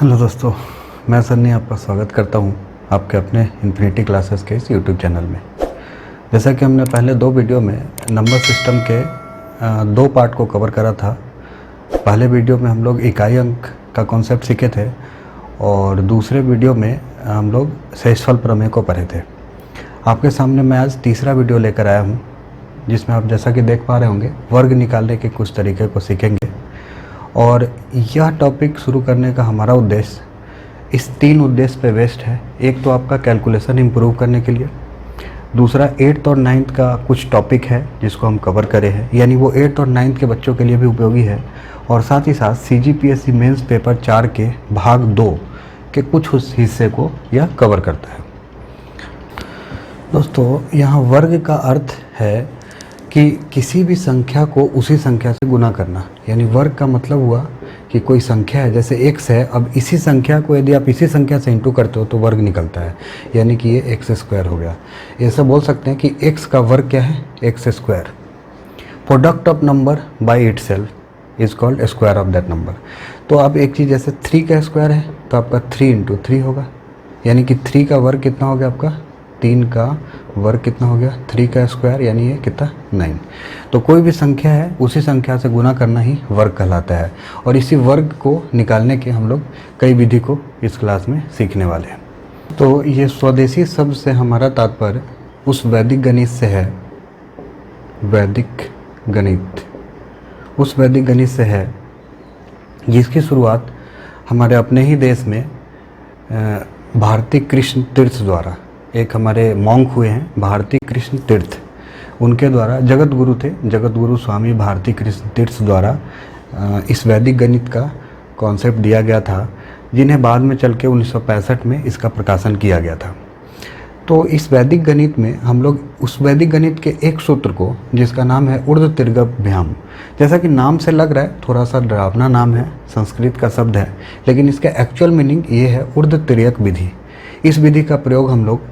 Hello दोस्तों, मैं सन्नी आपका स्वागत करता हूं आपके अपने इन्फिनिटी क्लासेस के इस यूट्यूब चैनल में। जैसा कि हमने पहले दो वीडियो में नंबर सिस्टम के दो पार्ट को कवर करा था। पहले वीडियो में हम लोग इकाई अंक का कॉन्सेप्ट सीखे थे और दूसरे वीडियो में हम लोग शेषफल प्रमेय को पढ़े थे। आपके सामने मैं आज तीसरा वीडियो लेकर आया हूँ, जिसमें आप जैसा कि देख पा रहे होंगे वर्ग निकालने के कुछ तरीके को सीखेंगे। और यह टॉपिक शुरू करने का हमारा उद्देश्य इस तीन उद्देश्य पे बेस्ड है। एक तो आपका कैलकुलेशन इम्प्रूव करने के लिए, दूसरा 8th और 9th का कुछ टॉपिक है जिसको हम कवर करे हैं, यानी वो 8th और 9th के बच्चों के लिए भी उपयोगी है, और साथ ही साथ CGPSC मेंस पेपर 4 के भाग 2 के कुछ उस हिस्से को यह कवर करता है। दोस्तों, यहाँ वर्ग का अर्थ है कि किसी भी संख्या को उसी संख्या से गुना करना, यानी वर्ग का मतलब हुआ कि कोई संख्या है, जैसे x है, अब इसी संख्या को यदि आप इसी संख्या से इंटू करते हो तो वर्ग निकलता है, यानी कि ये x² हो गया। ऐसा बोल सकते हैं कि x का वर्ग क्या है, x²। Product of number by itself is called square of that number. तो अब एक चीज़ जैसे 3 का स्क्वायर है तो आपका 3 × 3 होगा, यानी कि 3 का वर्ग कितना हो गया आपका, 3 का वर्ग कितना हो गया, 3 का स्क्वायर, यानी ये कितना 9। तो कोई भी संख्या है उसी संख्या से गुना करना ही वर्ग कहलाता है, और इसी वर्ग को निकालने के हम लोग कई विधि को इस क्लास में सीखने वाले हैं। तो ये स्वदेशी शब्द से हमारा तात्पर्य उस वैदिक गणित से है, वैदिक गणित, उस वैदिक गणित से है जिसकी शुरुआत हमारे अपने ही देश में भारती कृष्ण तीर्थ द्वारा, एक हमारे मॉन्क हुए हैं भारती कृष्ण तीर्थ, उनके द्वारा, जगत गुरु थे, जगत गुरु स्वामी भारती कृष्ण तीर्थ द्वारा इस वैदिक गणित का कॉन्सेप्ट दिया गया था, जिन्हें बाद में चल के 1965 में इसका प्रकाशन किया गया था। तो इस वैदिक गणित में हम लोग उस वैदिक गणित के एक सूत्र को, जिसका नाम है ऊर्ध्वतिर्यकभ्याम, जैसा कि नाम से लग रहा है थोड़ा सा डरावना नाम है, संस्कृत का शब्द है, लेकिन इसका एक्चुअल मीनिंग ये है ऊर्ध्वतिर्यक विधि। इस विधि का प्रयोग हम लोग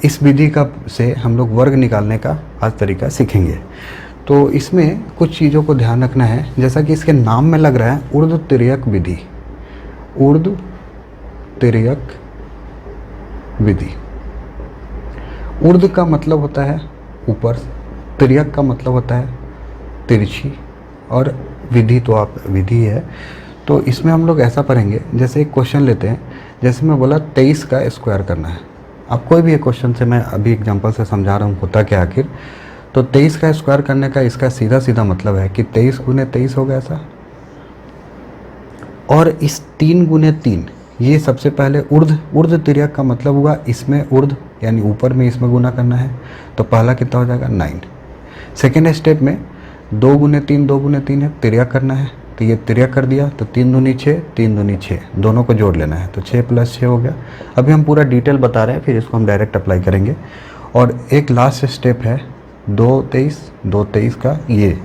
इस विधि का से हम लोग वर्ग निकालने का आज तरीका सीखेंगे। तो इसमें कुछ चीज़ों को ध्यान रखना है, जैसा कि इसके नाम में लग रहा है ऊर्ध्वतिर्यक विधि, ऊर्ध्वतिर्यक विधि। ऊर्ध्व का मतलब होता है ऊपर, तिर्यक का मतलब होता है तिरछी, और विधि तो आप विधि है। तो इसमें हम लोग ऐसा पढ़ेंगे, जैसे एक क्वेश्चन लेते हैं, जैसे मैं बोला 23 का स्क्वायर करना है। अब कोई भी एक क्वेश्चन से मैं अभी एग्जांपल से समझा रहा हूँ होता क्या आखिर। तो 23 का स्क्वायर करने का इसका सीधा सीधा मतलब है कि 23 × 23 होगा ऐसा, और इस 3 × 3 ये सबसे पहले ऊर्ध्वतिर्यक का मतलब हुआ इसमें ऊर्ध्व यानी ऊपर में इसमें गुना करना है, तो पहला कितना हो जाएगा 9। सेकेंड स्टेप में 2 × 3 2 × 3 है, तिर्यक करना है, तो ये तिर्यक कर दिया, तो 3 दूनी 6 3 दूनी 6, दोनों को जोड़ लेना है, तो 6 + 6 हो गया। अभी हम पूरा डिटेल बता रहे हैं, फिर इसको हम डायरेक्ट अप्लाई करेंगे। और एक लास्ट स्टेप है 2 23 2 23 का, ये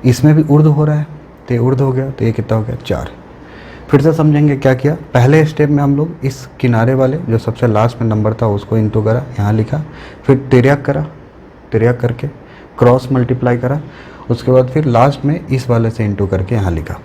इसमें भी ऊर्ध्व हो रहा है, तो ये ऊर्ध्व हो गया, तो ये कितना हो गया 4। फिर से समझेंगे क्या किया। पहले स्टेप में हम लोग इस किनारे वाले जो सबसे लास्ट में नंबर था उसको इंटू करा, यहाँ लिखा, फिर तिर्यक करा, तिर्यक करके क्रॉस मल्टीप्लाई करा, उसके बाद फिर लास्ट में इस वाले से इंटू करके यहाँ लिखा।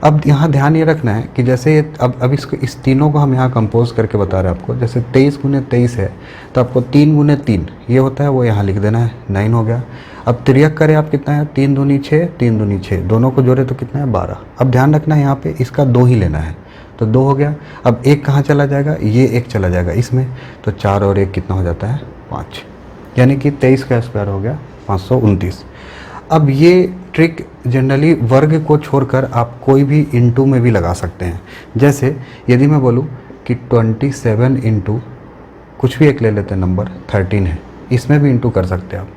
अब यहाँ ध्यान ये रखना है कि जैसे ये अब इसको इस तीनों को हम यहाँ कंपोज करके बता रहे हैं आपको। जैसे 23 × 23 है तो आपको 3 × 3 ये होता है, वो यहाँ लिख देना है, 9 हो गया। अब तिर्यक करें आप, कितना है 3 दूनी 6 3 दूनी 6, दोनों को जोड़े तो कितना है 12। अब ध्यान रखना है यहाँ पे इसका 2 ही लेना है, तो 2 हो गया। अब एक कहाँ चला जाएगा, ये एक चला जाएगा इसमें, तो 4 और 1 कितना हो जाता है 5, यानी कि 23 का स्क्वायर हो गया 529। अब ये ट्रिक जनरली वर्ग को छोड़कर आप कोई भी इंटू में भी लगा सकते हैं। जैसे यदि मैं बोलूँ कि 27 × कुछ भी एक ले लेते हैं नंबर 13 है, इसमें भी इंटू कर सकते हैं आप।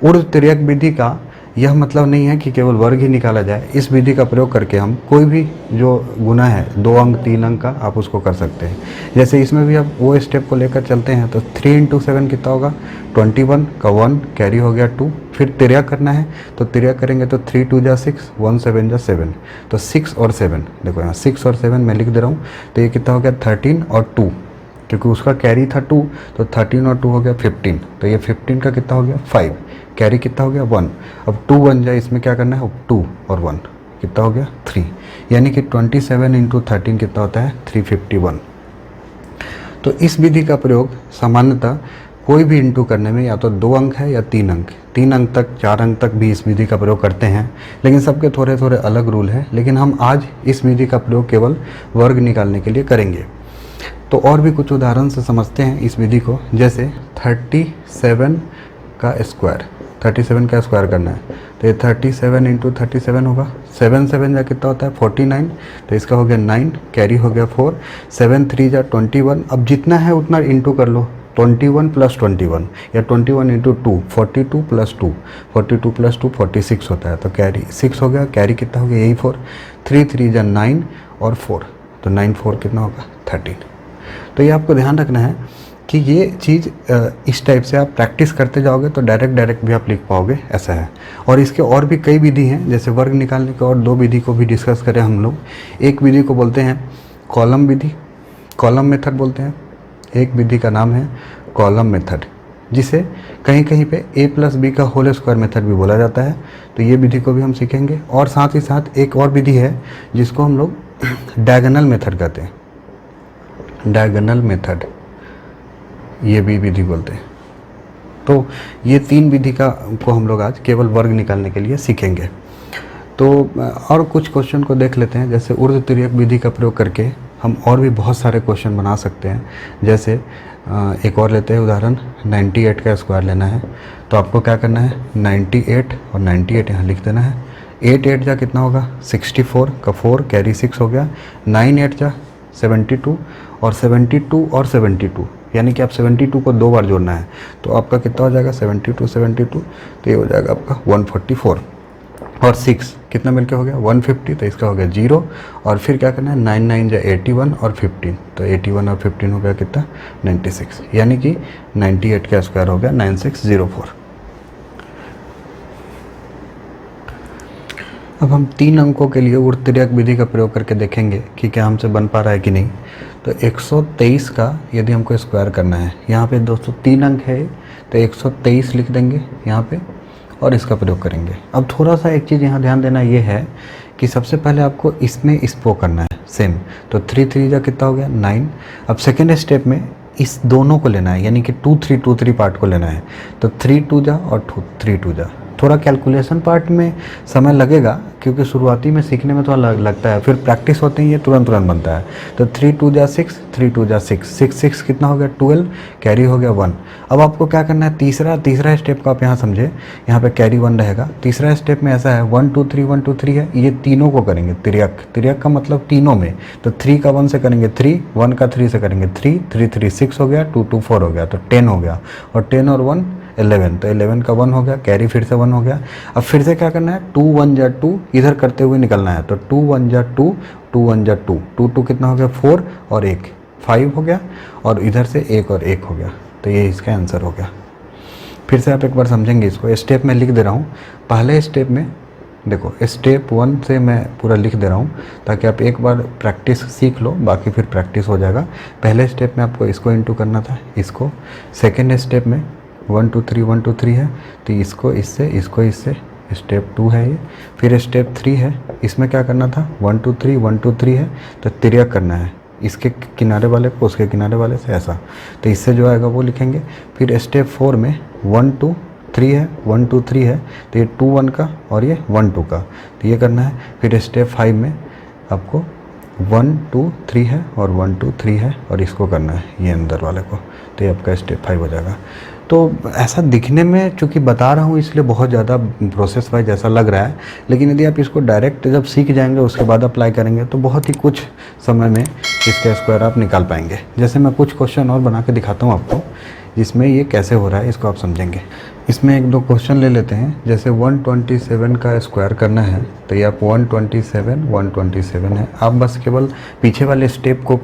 ऊर्ध्वतिर्यक विधि का यह मतलब नहीं है कि केवल वर्ग ही निकाला जाए। इस विधि का प्रयोग करके हम कोई भी जो गुना है 2 अंक 3 अंक का, आप उसको कर सकते हैं। जैसे इसमें भी अब वो स्टेप को लेकर चलते हैं, तो 3 × 7 कितना होगा 21 का 1 कैरी हो गया 2। फिर तिर्यक करना है, तो तिर्यक करेंगे तो 3 × 2 = 6 1 7 = 7, तो 6 और 7, देखो यहाँ 6 और 7 मैं लिख दे रहा हूँ, तो ये कितना हो गया 13 और 2, क्योंकि उसका कैरी था 2, तो 13 और 2 हो गया 15, तो ये 15 का कितना हो गया 5, कैरी कितना हो गया 1। अब 2 बन जाए, इसमें क्या करना है 2 और 1, कितना हो गया 3, यानी कि 27 इंटू 13 कितना होता है 351। तो इस विधि का प्रयोग सामान्यतः कोई भी इंटू करने में या तो 2 अंक है या 3 अंक, 3 अंक तक 4 अंक तक भी इस विधि का प्रयोग करते हैं, लेकिन सबके थोड़े थोड़े अलग रूल हैं। लेकिन हम आज इस विधि का प्रयोग केवल वर्ग निकालने के लिए करेंगे। तो और भी कुछ उदाहरण से समझते हैं इस विधि को। जैसे 37 का स्क्वायर, 37 का स्क्वायर करना है, तो ये 37 इंटू 37 होगा, 7 7 जा कितना होता है 49, तो इसका हो गया 9, कैरी हो गया 4, 7 3 जा 21। अब जितना है उतना इंटू कर लो, 21 प्लस 21 या 21 इंटू 2 42 प्लस 2 42 प्लस 2 46 होता है, तो कैरी 6 हो गया, कैरी कितना हो गया यही 4, 3 3 जा 9 और 4, तो 9 4 कितना होगा 13। तो ये आपको ध्यान रखना है कि ये चीज़ इस टाइप से आप प्रैक्टिस करते जाओगे तो डायरेक्ट भी आप लिख पाओगे, ऐसा है। और इसके और भी कई विधि हैं, जैसे वर्ग निकालने के और 2 विधि को भी डिस्कस करें हम लोग। एक विधि को बोलते हैं कॉलम विधि, कॉलम मेथड बोलते हैं। एक विधि का नाम है कॉलम मेथड, जिसे कहीं कहीं पे a प्लस बी का होल स्क्वायर मेथड भी बोला जाता है। तो ये विधि को भी हम सीखेंगे। और साथ ही साथ एक और विधि है जिसको हम लोग डायगोनल मेथड कहते हैं, डायगोनल मेथड ये भी विधि बोलते हैं। तो ये 3 विधि को हम लोग आज केवल वर्ग निकालने के लिए सीखेंगे। तो और कुछ क्वेश्चन को देख लेते हैं। जैसे ऊर्ध्व तिर्यक विधि का प्रयोग करके हम और भी बहुत सारे क्वेश्चन बना सकते हैं। जैसे एक और लेते हैं उदाहरण, 98 का स्क्वायर लेना है। तो आपको क्या करना है, 98 और 98 यहाँ लिख देना है। 8 8 जा कितना होगा 64 का 4, कैरी 6 हो गया। 9 8 जा 72 और 72 और 72, यानी कि आप 72 को 2 बार जोड़ना है, तो आपका कितना हो जाएगा 72 72, तो ये हो जाएगा आपका 144। और 6 कितना मिलके हो गया 150, तो इसका हो गया 0। और फिर क्या करना है 9 9 जा 81 और 15, तो 81 और 15 हो गया कितना 96, यानी कि 98 का स्क्वायर हो गया 9604। अब हम 3 अंकों के लिए ऊर्ध्व तिर्यक विधि का प्रयोग करके देखेंगे कि क्या हमसे बन पा रहा है कि नहीं। तो 123 का यदि हमको स्क्वायर करना है, यहाँ पे दोस्तों 3 अंक है, तो 123 लिख देंगे यहाँ पे और इसका प्रयोग करेंगे। अब थोड़ा सा एक चीज़ यहाँ ध्यान देना ये है कि सबसे पहले आपको इसमें स्पो करना है सेम, तो 3 3 जा कितना हो गया 9। अब सेकेंड स्टेप में इस दोनों को लेना है, यानी कि 2 3 2 3 पार्ट को लेना है, तो 3 2 जा और 3 2 जा। थोड़ा कैलकुलेशन पार्ट में समय लगेगा क्योंकि शुरुआती में सीखने में थोड़ा लगता है, फिर प्रैक्टिस होते ही ये तुरंत बनता है। तो 3 2 जा 6, 3 2 जा 6, 6 6 कितना हो गया 12, कैरी हो गया 1। अब आपको क्या करना है, तीसरा स्टेप को आप यहाँ समझे, यहाँ पे कैरी 1 रहेगा। तीसरा स्टेप में ऐसा है 1 2 3 1 2 3 है, ये तीनों को करेंगे तिर्यक का मतलब तीनों में। तो 3 का 1 से करेंगे 3, 1 का 3 से करेंगे 3, 3 3 6 हो गया, 2 2 4 हो गया, तो 10 हो गया। और 10 और 1 11, तो 11 का 1 हो गया, कैरी फिर से 1 हो गया। अब फिर से क्या करना है 2 1 जा 2 इधर करते हुए निकलना है, तो 2 1 जा 2, 2 1 जा 2, 2 2 कितना हो गया 4 और 1 5 हो गया, और इधर से 1 और 1 हो गया, तो ये इसका आंसर हो गया। फिर से आप एक बार समझेंगे इसको, स्टेप में लिख दे रहा हूँ। पहले स्टेप में देखो, स्टेप 1 से मैं पूरा लिख दे रहा हूँ ताकि आप एक बार प्रैक्टिस सीख लो, बाकी फिर प्रैक्टिस हो जाएगा। पहले स्टेप में आपको इसको इंटू करना था, इसको। सेकेंड स्टेप में 1 2 3 1 2 3 है, तो इसको इससे स्टेप 2 है ये। फिर स्टेप 3 है, इसमें क्या करना था 1 2 3 1 2 3 है, तो तिर्यक करना है, इसके किनारे वाले को उसके किनारे वाले से ऐसा, तो इससे जो आएगा वो लिखेंगे। फिर स्टेप 4 में 1 2 3 है, 1 2 3 है, तो ये 2 1 का और ये 1 2 का, तो ये करना है। फिर स्टेप 5 में आपको 1 2 3 है और 1 2 3 है, और इसको करना है ये अंदर वाले को, तो ये आपका स्टेप 5 हो जाएगा। तो ऐसा दिखने में चूँकि बता रहा हूँ इसलिए बहुत ज़्यादा प्रोसेस वाइज ऐसा लग रहा है, लेकिन यदि आप इसको डायरेक्ट जब सीख जाएंगे उसके बाद अप्लाई करेंगे तो बहुत ही कुछ समय में इसका स्क्वायर आप निकाल पाएंगे। जैसे मैं कुछ क्वेश्चन और बना के दिखाता हूँ आपको, जिसमें ये कैसे हो रहा है इसको आप समझेंगे। इसमें 1 2 क्वेश्चन ले लेते हैं। जैसे 127 का स्क्वायर करना है, तो ये आप 127 है, आप बस केवल पीछे वाले स्टेप को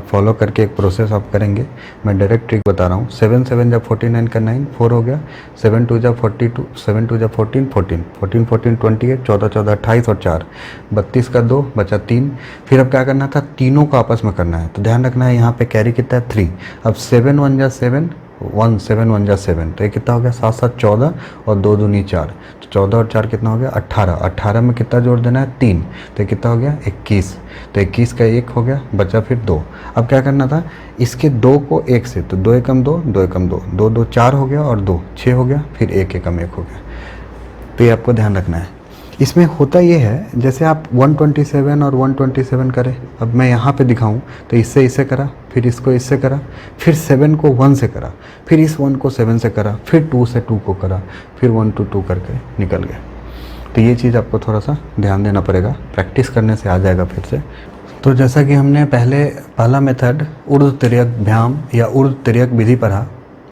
फॉलो करके एक प्रोसेस आप करेंगे। मैं डायरेक्ट ट्रिक बता रहा हूँ। 7 7 जब 49 का 9 4 हो गया, 7 2 जब 42, 7 2 जब 14 14 14 14 28, 14 14 28 और 4 32 का 2 बचा 3। फिर अब क्या करना था, तीनों को आपस में करना है, तो ध्यान रखना है यहाँ पे कैरी कितना है 3। अब 7 1 जा 7, 1 7 1 जा 7, तो ये कितना हो गया 7 7 14 और 2 दूनी 4, तो 14 और 4 कितना हो गया 18, 18 में कितना जोड़ देना है 3, तो ये कितना हो गया 21, तो 21 का 1 हो गया, बचा फिर 2। अब क्या करना था इसके 2 को 1 से, तो 2 एकम 2, 2 एकम 2, 2 2 4 हो गया और 2 6 हो गया, फिर 1 एकम 1 हो गया। तो ये आपको ध्यान रखना है। इसमें होता ये है जैसे आप 127 और 127 करें, अब मैं यहाँ पे दिखाऊं तो इससे इससे करा, फिर इसको इससे करा, फिर 7 को 1 से करा, फिर इस 1 को 7 से करा, फिर 2 से 2 को करा, फिर 1 to 2 करके निकल गया। तो ये चीज़ आपको थोड़ा सा ध्यान देना पड़ेगा, प्रैक्टिस करने से आ जाएगा फिर से। तो जैसा कि हमने पहला मेथड ऊर्ध्व तिर्यक भ्याम या ऊर्ध्व तिर्यक विधि पढ़ा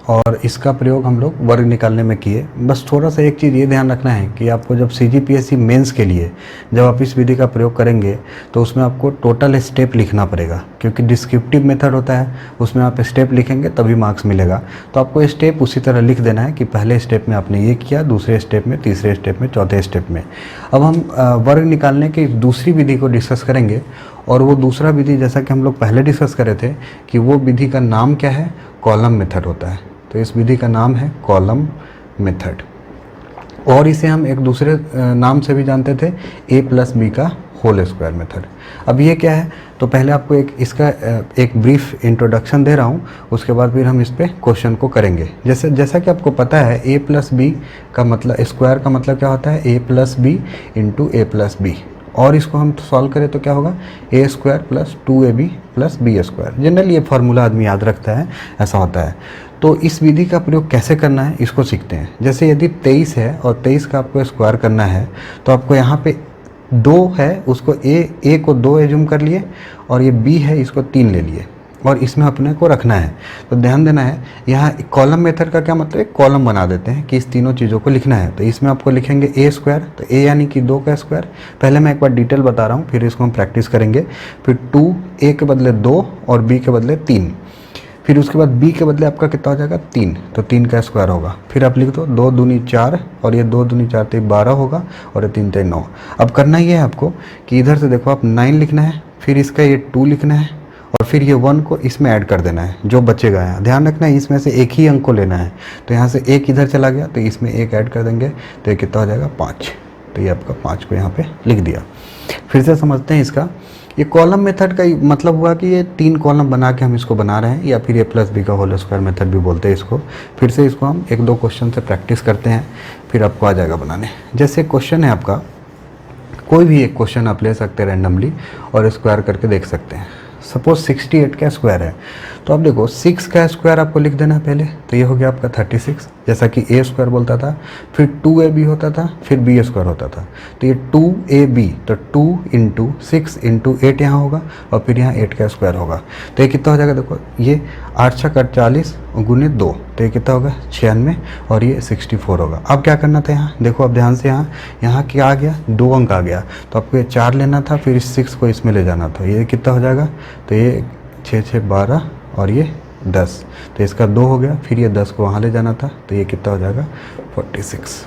और इसका प्रयोग हम लोग वर्ग निकालने में किए। बस थोड़ा सा एक चीज़ ये ध्यान रखना है कि आपको जब CGPSC मेंस के लिए जब आप इस विधि का प्रयोग करेंगे तो उसमें आपको टोटल स्टेप लिखना पड़ेगा, क्योंकि डिस्क्रिप्टिव मेथड होता है उसमें आप स्टेप लिखेंगे तभी मार्क्स मिलेगा। तो आपको स्टेप उसी तरह लिख देना है कि पहले स्टेप में आपने ये किया, दूसरे स्टेप में, तीसरे स्टेप में, चौथे स्टेप में। अब हम वर्ग निकालने की दूसरी विधि को डिस्कस करेंगे और वो दूसरा विधि जैसा कि हम लोग पहले डिस्कस करे थे कि वो विधि का नाम क्या है, कॉलम मेथड होता है। तो इस विधि का नाम है कॉलम मेथड और इसे हम एक दूसरे नाम से भी जानते थे a+b का होल स्क्वायर मेथड। अब ये क्या है, तो पहले आपको इसका एक ब्रीफ इंट्रोडक्शन दे रहा हूँ, उसके बाद फिर हम इस पे क्वेश्चन को करेंगे। जैसा कि आपको पता है a+b का मतलब स्क्वायर का मतलब क्या होता है a+b इंटू a+b, और इसको हम सॉल्व करें तो क्या होगा a² + 2ab + b²। जनरली ये फार्मूला आदमी याद रखता है, ऐसा होता है। तो इस विधि का प्रयोग कैसे करना है इसको सीखते हैं। जैसे यदि 23 है और 23 का आपको स्क्वायर करना है तो आपको यहाँ पे 2 है, उसको a को 2 एज्यूम कर लिए और ये b है इसको 3 ले लिए और इसमें अपने को रखना है। तो ध्यान देना है, यहाँ कॉलम मेथड का क्या मतलब है, कॉलम बना देते हैं कि इस तीनों चीज़ों को लिखना है। तो इसमें आपको लिखेंगे a², तो a यानी कि 2 का स्क्वायर। पहले मैं एक बार डिटेल बता रहा हूँ, फिर इसको हम प्रैक्टिस करेंगे। फिर 2, a के बदले 2 और b के बदले 3, फिर उसके बाद b के बदले आपका कितना हो जाएगा 3, तो 3 का स्क्वायर होगा। फिर आप लिख दो 2 दूनी 4 और ये 2 दूनी 4 तो 12 होगा और ये 3 9। अब करना ये है आपको कि इधर से देखो आप 9 लिखना है, फिर इसका ये 2 लिखना है और फिर ये 1 को इसमें ऐड कर देना है, जो बचेगा है। ध्यान रखना है इसमें से एक ही अंक को लेना है, तो यहाँ से 1 इधर चला गया तो इसमें 1 ऐड कर देंगे तो ये कितना हो जाएगा 5। तो ये आपका 5 को यहाँ पे लिख दिया। फिर से समझते हैं इसका, ये कॉलम मेथड का मतलब हुआ कि ये 3 कॉलम बना के हम इसको बना रहे हैं, या फिर a+b का होल स्क्वायर मेथड भी बोलते हैं इसको। फिर से इसको हम 1-2 क्वेश्चन से प्रैक्टिस करते हैं, फिर आपको आ जाएगा बनाने। जैसे क्वेश्चन है आपका, कोई भी एक क्वेश्चन आप ले सकते हैं रैंडमली और स्क्वायर करके देख सकते हैं। सपोज 68 का स्क्वायर है, तो आप देखो 6 का स्क्वायर आपको लिख देना है पहले, तो ये हो गया आपका 36, जैसा कि a² बोलता था, फिर 2ab होता था, फिर b² होता था। तो ये 2ab, तो 2 इंटू 6 इंटू 8 यहाँ होगा और फिर यहाँ 8 का स्क्वायर होगा। तो ये कितना हो जाएगा, देखो ये 8 × 48 गुने 2, तो ये कितना होगा 96 और ये 64 होगा। अब क्या करना था यहाँ, देखो अब ध्यान से, यहाँ क्या आ गया 2 अंक आ गया, तो आपको ये 4 लेना था, फिर इस 6 को इसमें ले जाना था। ये कितना हो जाएगा, तो ये 6 6 12 और ये 10, तो इसका 2 हो गया, फिर ये 10 को वहाँ ले जाना था, तो ये कितना हो जाएगा 46।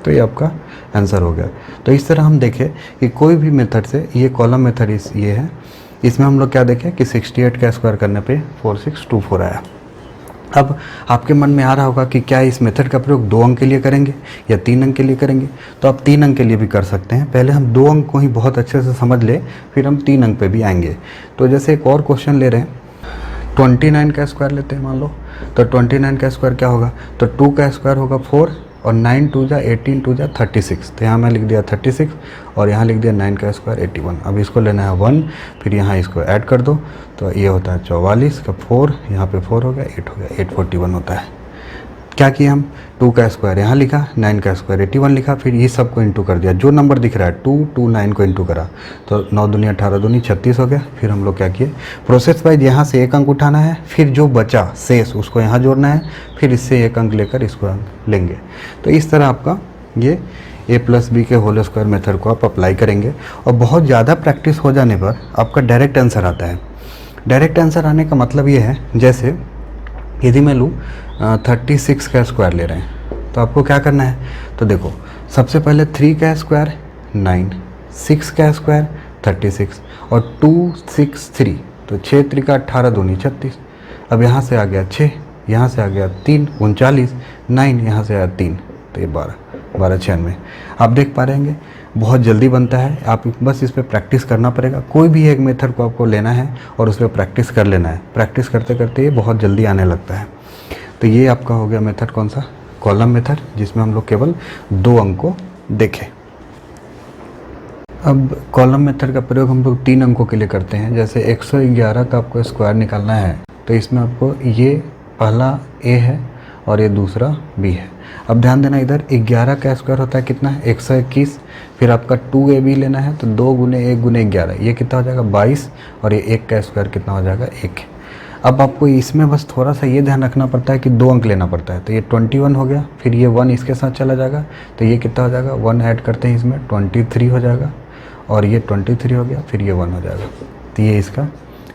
तो ये आपका आंसर हो गया। तो इस तरह हम देखें कि कोई भी मेथड से, ये कॉलम मेथड ये है, इसमें हम लोग क्या देखें कि 68 का स्क्वायर करने पे 4624 आया। अब आपके मन में आ रहा होगा कि क्या इस मेथड का प्रयोग 2 अंक के लिए करेंगे या 3 अंक के लिए करेंगे। तो आप 3 अंक के लिए भी कर सकते हैं। पहले हम 2 अंक को ही बहुत अच्छे से समझ ले, फिर हम 3 अंक पे भी आएंगे। तो जैसे एक और क्वेश्चन ले रहे हैं, 29 का स्क्वायर लेते हैं मान लो, तो 29 का स्क्वायर क्या होगा, तो 2 का स्क्वायर होगा 4 और 9 2 जा 18 2 जा 36, तो यहाँ मैं लिख दिया 36 और यहाँ लिख दिया 9 का स्क्वायर 81। अब इसको लेना है 1, फिर यहाँ इसको ऐड कर दो, तो ये होता है 44 का 4, यहाँ पे 4 हो गया 8 हो गया 841 होता है। क्या किया हम, 2 का स्क्वायर यहाँ लिखा, 9 का स्क्वायर 81 लिखा, फिर ये सब को इंटू कर दिया, जो नंबर दिख रहा है 2 2 9 को इंटू करा, तो 9 दूनी 18 दूनी 36 हो गया। फिर हम लोग क्या किए, प्रोसेस वाइज यहाँ से 1 अंक उठाना है, फिर जो बचा शेष उसको यहाँ जोड़ना है, फिर इससे 1 अंक लेकर इसको अंक लेंगे। तो इस तरह आपका ये a+b के होल स्क्वायर मेथड को आप अप्लाई करेंगे और बहुत ज़्यादा प्रैक्टिस हो जाने पर आपका डायरेक्ट आंसर आता है। डायरेक्ट आंसर आने का मतलब ये है, जैसे यदि मैं लूँ 36 का स्क्वायर ले रहे हैं, तो आपको क्या करना है, तो देखो सबसे पहले 3 का स्क्वायर 9, 6 का स्क्वायर 36 और 2 6 3, तो 6 3 का 18 दूनी 36। अब यहाँ से आ गया 6, यहाँ से आ गया 3, 39, 9 यहाँ से आया 3, तो ये 12, 12 96। आप देख पा रहे हैं बहुत जल्दी बनता है। आप बस इस पर प्रैक्टिस करना पड़ेगा। कोई भी एक मेथड को आपको लेना है और उस पर प्रैक्टिस कर लेना है। प्रैक्टिस करते करते ये बहुत जल्दी आने लगता है। तो ये आपका हो गया मेथड कौन सा, कॉलम मेथड, जिसमें हम लोग केवल 2 अंक को देखें। अब कॉलम मेथड का प्रयोग हम लोग 3 अंकों के लिए करते हैं। जैसे 111 का आपको स्क्वायर निकालना है, तो इसमें आपको ये पहला ए है और ये दूसरा बी है। अब ध्यान देना, इधर 11 का स्क्वायर होता है कितना है, 121। फिर आपका 2ab लेना है, तो 2 गुने 1 गुने 11, ये कितना हो जाएगा 22, और ये 1 का स्क्वायर कितना हो जाएगा 1। अब आपको इसमें बस थोड़ा सा ये ध्यान रखना पड़ता है कि 2 अंक लेना पड़ता है। तो ये 21 हो गया, फिर ये 1 इसके साथ चला जाएगा, तो ये कितना हो जाएगा, 1 ऐड करते हैं इसमें 23 हो जाएगा, और ये 23 हो गया, फिर ये 1 हो जाएगा। तो ये इसका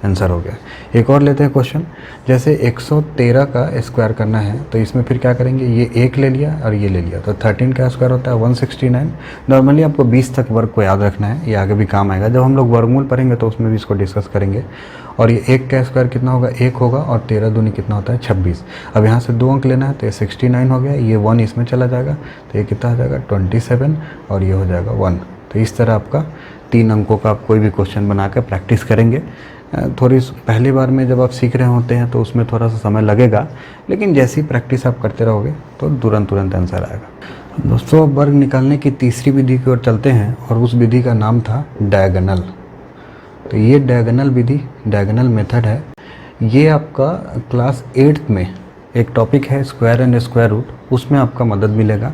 आंसर हो गया। एक और लेते हैं क्वेश्चन। जैसे 113 का स्क्वायर करना है, तो इसमें फिर क्या करेंगे, ये 1 ले लिया और ये ले लिया, तो 13 का स्क्वायर होता है 169। नॉर्मली आपको 20 तक वर्ग को याद रखना है, ये आगे भी काम आएगा। जब हम लोग वर्गमूल पढ़ेंगे तो उसमें भी इसको डिस्कस करेंगे। और ये 1 का स्क्वायर कितना होगा, 1 होगा, और 13 दूनी कितना होता है 26। अब यहाँ से 2 अंक लेना है, तो ये 69 हो गया, ये 1 इसमें चला जाएगा, तो ये कितना हो जाएगा 27, और ये हो जाएगा 1। तो इस तरह आपका 3 अंकों का आप कोई भी क्वेश्चन बना कर प्रैक्टिस करेंगे। थोड़ी पहली बार में जब आप सीख रहे होते हैं तो उसमें थोड़ा सा समय लगेगा, लेकिन जैसी प्रैक्टिस आप करते रहोगे तो तुरंत आंसर आएगा। दोस्तों, अब वर्ग निकालने की तीसरी विधि की ओर चलते हैं, और उस विधि का नाम था डायगोनल। तो ये डायगोनल विधि, डायगोनल मेथड है। ये आपका क्लास 8th में एक टॉपिक है स्क्वायर एंड स्क्वायर रूट, उसमें आपका मदद मिलेगा।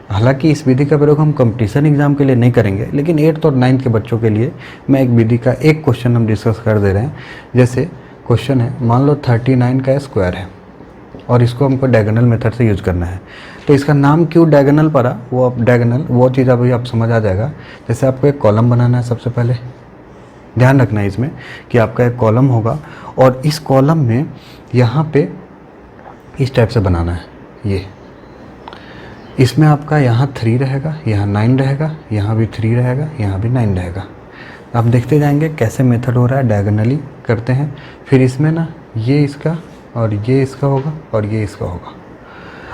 हालांकि इस विधि का प्रयोग हम कंपटीशन एग्जाम के लिए नहीं करेंगे, लेकिन 8th और 9th के बच्चों के लिए मैं एक विधि का एक क्वेश्चन हम डिस्कस कर दे रहे हैं। जैसे क्वेश्चन है, मान लो 39 का स्क्वायर है और इसको हमको डायगोनल मेथड से यूज करना है। तो इसका नाम क्यों डायगोनल पड़ा, वो आप डायगोनल वो चीज़ अभी आप समझ आ जाएगा। जैसे आपको एक कॉलम बनाना है, सबसे पहले ध्यान रखना है इसमें कि आपका एक कॉलम होगा, और इस कॉलम में यहाँ पे इस टाइप से बनाना है। ये इसमें आपका यहाँ 3 रहेगा, यहाँ 9 रहेगा, यहाँ भी 3 रहेगा, यहाँ भी 9 रहेगा। आप देखते जाएंगे कैसे मेथड हो रहा है, डायगोनली करते हैं। फिर इसमें ना ये इसका और ये इसका होगा और ये इसका होगा।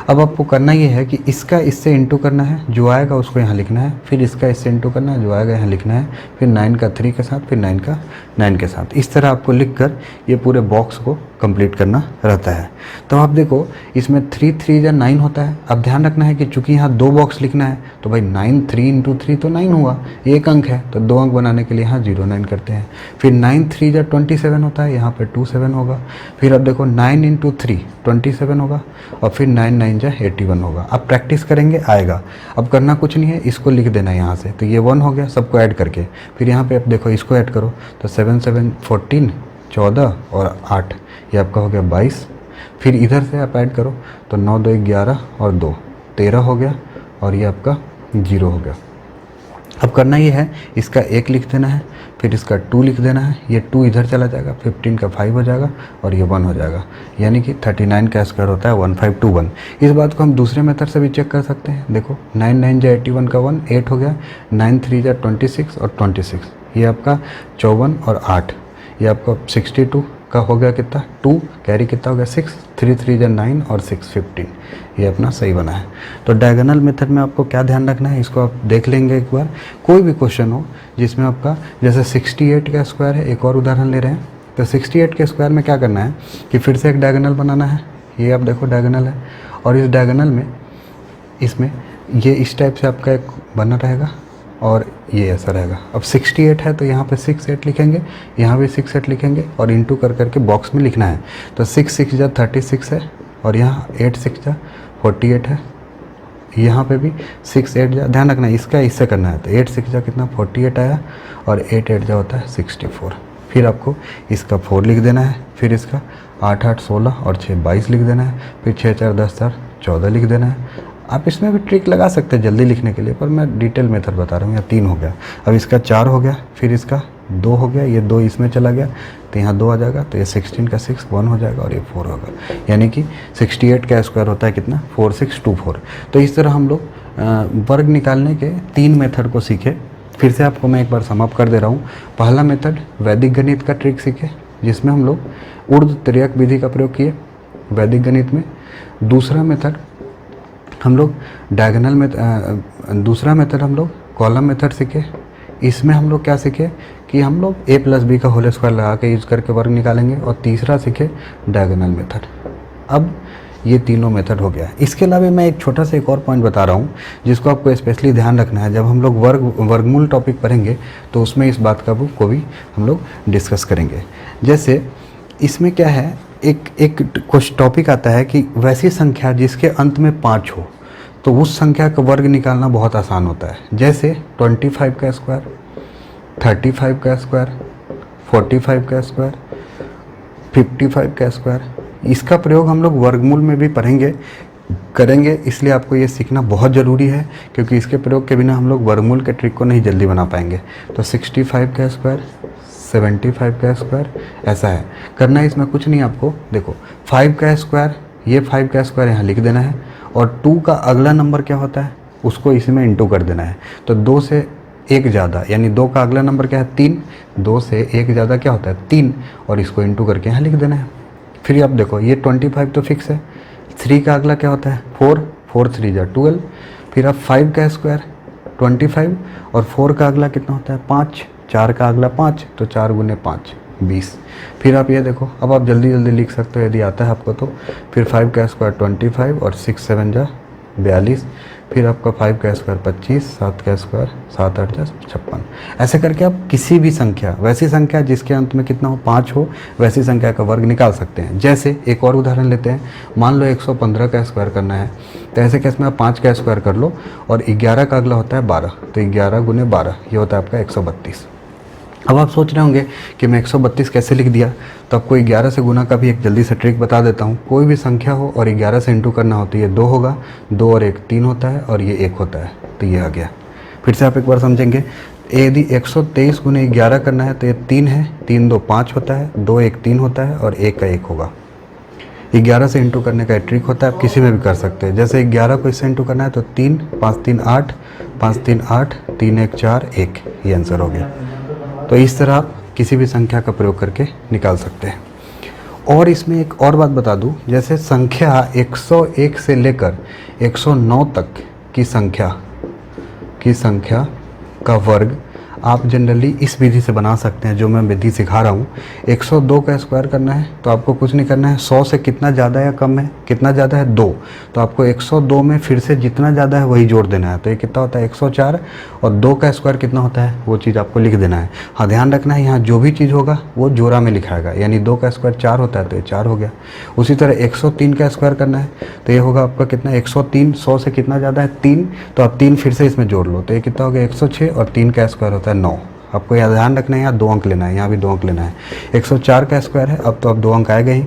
अब आपको करना ये है कि इसका इससे इंटू करना है, जो आएगा उसको यहाँ लिखना है, फिर इसका इससे इंटू करना है, जो आएगा यहाँ लिखना है, फिर 9 का 3 के साथ, फिर 9 का 9 के साथ। इस तरह आपको लिखकर ये पूरे बॉक्स को कंप्लीट करना रहता है। तो आप देखो इसमें 3 3 या 9 होता है। अब ध्यान रखना है कि चूंकि यहाँ 2 बॉक्स लिखना है, तो भाई 9 3 इंटू 3 तो 9 हुआ, एक अंक है, तो 2 अंक बनाने के लिए यहाँ 0 9 करते हैं। फिर 9 3 या 27 होता है, यहाँ पर 2 7 होगा। फिर अब देखो 9 इंटू 3 27 होगा, और फिर 9 9 जा 81 होगा। अब प्रैक्टिस करेंगे आएगा। अब करना कुछ नहीं है, इसको लिख देना है यहाँ से, तो ये 1 हो गया सबको ऐड करके। फिर यहाँ पे आप देखो इसको ऐड करो, तो 7 7 14 14 और 8, ये आपका हो गया 22। फिर इधर से आप ऐड करो, तो 9 2 11 और 2 13 हो गया, और ये आपका 0 हो गया। अब करना ये है, इसका 1 लिख देना है, फिर इसका 2 लिख देना है, ये 2 इधर चला जाएगा, 15 का 5 हो जाएगा, और ये 1 हो जाएगा। यानी कि 39 का स्क्वायर होता है 1521। इस बात को हम दूसरे मेथड से भी चेक कर सकते हैं। देखो 9 9 जा 81 का 1 8 हो गया, 9 3 जा 26 और 26, ये आपका 54 और 8, ये आपका 62 का हो गया कितना 2, कैरी कितना हो गया 6, 3 3 जा 9 और 6 15, ये अपना सही बना है। तो डायगोनल मेथड में आपको क्या ध्यान रखना है, इसको आप देख लेंगे एक बार। कोई भी क्वेश्चन हो जिसमें आपका, जैसे 68 का स्क्वायर है, एक और उदाहरण ले रहे हैं। तो 68 के स्क्वायर में क्या करना है कि फिर से एक डायगोनल बनाना है। ये आप देखो डायगोनल है, और इस डायगोनल में इसमें ये इस टाइप से आपका एक बना रहेगा, और ये ऐसा रहेगा। अब 68 है तो यहाँ पे 6 8 लिखेंगे, यहाँ भी 6 8 लिखेंगे, और इंटू कर करके बॉक्स में लिखना है। तो 6 6 जा 36 है, और यहाँ 8 6 जा 48 है, यहाँ पे भी 6 8 जा, ध्यान रखना इसका इससे करना है। तो 8 6 जा कितना 48 आया, और 8 8 जा होता है 64। फिर आपको इसका 4 लिख देना है, फिर इसका 8 8 16 और 6 22 लिख देना है, फिर 6 4 10 4 14 लिख देना है। आप इसमें भी ट्रिक लगा सकते हैं जल्दी लिखने के लिए, पर मैं डिटेल मेथड बता रहा हूँ। यहाँ 3 हो गया, अब इसका 4 हो गया, फिर इसका 2 हो गया, ये 2 इसमें चला गया, तो यहाँ 2 आ जाएगा, तो ये 16 का 6 1 हो जाएगा, और ये 4 होगा। यानी कि 68 का स्क्वायर होता है कितना 4624। तो इस तरह हम लोग वर्ग निकालने के 3 मेथड को सीखे। फिर से आपको मैं एक बार समाप्त कर दे रहा हूँ। पहला मेथड वैदिक गणित का ट्रिक सीखे, जिसमें हम लोग ऊर्ध्व तिर्यक विधि का प्रयोग किए। वैदिक गणित में। दूसरा मेथड हम लोग डायगोनल में, दूसरा मेथड हम लोग कॉलम मेथड सीखे। इसमें हम लोग क्या सीखे कि हम लोग a + b का होल स्क्वायर लगा के यूज़ करके वर्ग निकालेंगे। और तीसरा सीखे डायगोनल मेथड। अब ये तीनों मेथड हो गया। इसके अलावा मैं एक छोटा सा एक और पॉइंट बता रहा हूँ जिसको आपको स्पेशली ध्यान रखना है। जब हम लोग वर्गमूल टॉपिक पढ़ेंगे तो उसमें इस बात का को भी हम लोग डिस्कस करेंगे। जैसे इसमें क्या है, एक कुछ टॉपिक आता है कि वैसी संख्या जिसके अंत में 5 हो तो उस संख्या का वर्ग निकालना बहुत आसान होता है। जैसे 25 का स्क्वायर, 35 का स्क्वायर, 45 का स्क्वायर, 55 का स्क्वायर। इसका प्रयोग हम लोग वर्गमूल में भी करेंगे, इसलिए आपको ये सीखना बहुत ज़रूरी है, क्योंकि इसके प्रयोग के बिना हम लोग वर्गमूल के ट्रिक को नहीं जल्दी बना पाएंगे। तो 65 का स्क्वायर, 75 का स्क्वायर, ऐसा है करना है। इसमें कुछ नहीं, आपको देखो 5 का स्क्वायर, ये 5 का स्क्वायर यहाँ लिख देना है, और 2 का अगला नंबर क्या होता है उसको इसमें इंटू कर देना है। तो 2 से 1 ज़्यादा, यानी 2 का अगला नंबर क्या है 3, 2 से 1 ज़्यादा क्या होता है 3, और इसको इंटू करके यहाँ लिख देना है। फिर आप देखो ये 25 तो फिक्स है, 3 का अगला क्या होता है 4, 4 3 जा 12। फिर आप 5 का स्क्वायर 25, और 4 का अगला कितना होता है 5, 4 का अगला 5, तो 4 गुने 5 20। फिर आप ये देखो, अब आप जल्दी जल्दी लिख सकते हो यदि आता है आपको तो। फिर 5 का स्क्वायर 25, और 6 7 जा 42। फिर आपका 5 का स्क्वायर 25, 7 का स्क्वायर 7 8 जा 56। ऐसे करके आप किसी भी संख्या, वैसी संख्या जिसके अंत में कितना हो 5 हो, वैसी संख्या का वर्ग निकाल सकते हैं। जैसे एक और उदाहरण लेते हैं, मान लो 115 का स्क्वायर करना है, तो ऐसे केस में आप 5 का स्क्वायर कर लो, और 11 का अगला होता है 12, तो 11 गुने 12 ये होता है आपका 132। अब आप सोच रहे होंगे कि मैं 132 कैसे लिख दिया, तो आपको 11 से गुना का भी एक जल्दी से ट्रिक बता देता हूँ। कोई भी संख्या हो और 11 से इंटू करना हो तो ये 2 होगा, 2 और 1 3 होता है, और ये 1 होता है, तो ये आ गया। फिर से आप एक बार समझेंगे, यदि 123 गुने 11 करना है तो ये 3 है, 3 2 5 होता है, 2 1 3 होता है, और 1 का 1 होगा। 11 से इंटू करने का ट्रिक होता है, आप किसी में भी कर सकते हैं। जैसे 11 को इससे इंटू करना है तो 3 5 3 8, 5 3 8, 3 1 4 1, ये आंसर हो गया। तो इस तरह आप किसी भी संख्या का प्रयोग करके निकाल सकते हैं। और इसमें एक और बात बता दूं, जैसे संख्या 101 से लेकर 109 तक की संख्या का वर्ग आप जनरली इस विधि से बना सकते हैं, जो मैं विधि सिखा रहा हूँ। 102 का स्क्वायर करना है तो आपको कुछ नहीं करना है, 100 से कितना ज़्यादा या कम है, कितना ज़्यादा है 2, तो आपको 102 में फिर से जितना ज़्यादा है वही जोड़ देना है। तो ये कितना होता है 104, और 2 का स्क्वायर कितना होता है वो चीज़ आपको लिख देना है। हाँ, ध्यान रखना है यहाँ जो भी चीज़ होगा वो जोड़ा में लिखाएगा, यानी 2 का स्क्वायर 4 होता है तो ये 4 हो गया। उसी तरह 103 का स्क्वायर करना है तो ये होगा आपका कितना 103, 100 से कितना ज़्यादा है 3, तो आप 3 फिर से इसमें जोड़ लो, तो ये कितना हो गया 106, और 3 का स्क्वायर होता है 9। आपको यहाँ ध्यान रखना है, यहाँ 2 अंक लेना है, यहाँ भी 2 अंक लेना है। 104 का स्क्वायर है, अब तो अब 2 अंक आएगा ही,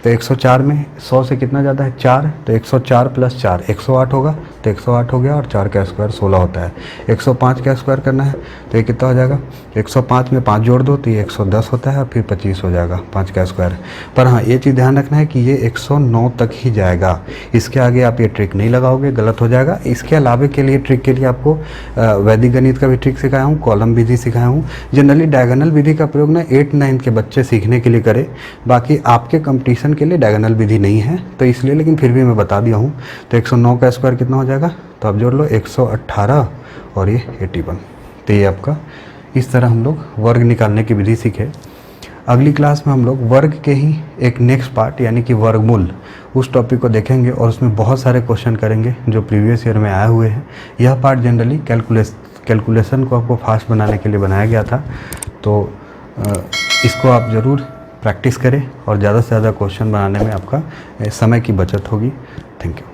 तो 104 में 100 से कितना ज़्यादा है 4, तो 104 + 4 108 होगा, तो 108 हो गया, और 4 का स्क्वायर 16 होता है। 105 का स्क्वायर करना है तो ये कितना हो जाएगा 105 में 5 जोड़ दो तो ये 110 होता है, और फिर 25 हो जाएगा 5 का स्क्वायर। पर हाँ, ये चीज़ ध्यान रखना है कि ये 109 तक ही जाएगा, इसके आगे आप ये ट्रिक नहीं लगाओगे, गलत हो जाएगा। इसके अलावे के लिए ट्रिक के लिए आपको वैदिक गणित का भी ट्रिक सिखाया हूँ, कॉलम विधि सिखाया हूँ। जनरली डायगोनल विधि का प्रयोग ना 8 9 के बच्चे सीखने के लिए करें, बाकी आपके कंपटीशन के लिए डायगोनल विधि नहीं है तो इसलिए, लेकिन फिर भी मैं बता दिया हूँ। तो 109 का स्क्वायर कितना हो जाएगा, तो आप जोड़ लो 118, और ये 81। तो ये आपका इस तरह हम लोग वर्ग निकालने की विधि सीखे। अगली क्लास में हम लोग वर्ग के ही एक नेक्स्ट पार्ट यानी कि वर्गमूल, उस टॉपिक को देखेंगे, और उसमें बहुत सारे क्वेश्चन करेंगे जो प्रीवियस ईयर में आए हुए हैं। यह पार्ट जनरली कैलकुलेशन को आपको फास्ट बनाने के लिए बनाया गया था, तो इसको आप ज़रूर प्रैक्टिस करें, और ज़्यादा से ज़्यादा क्वेश्चन बनाने में आपका समय की बचत होगी। Thank you.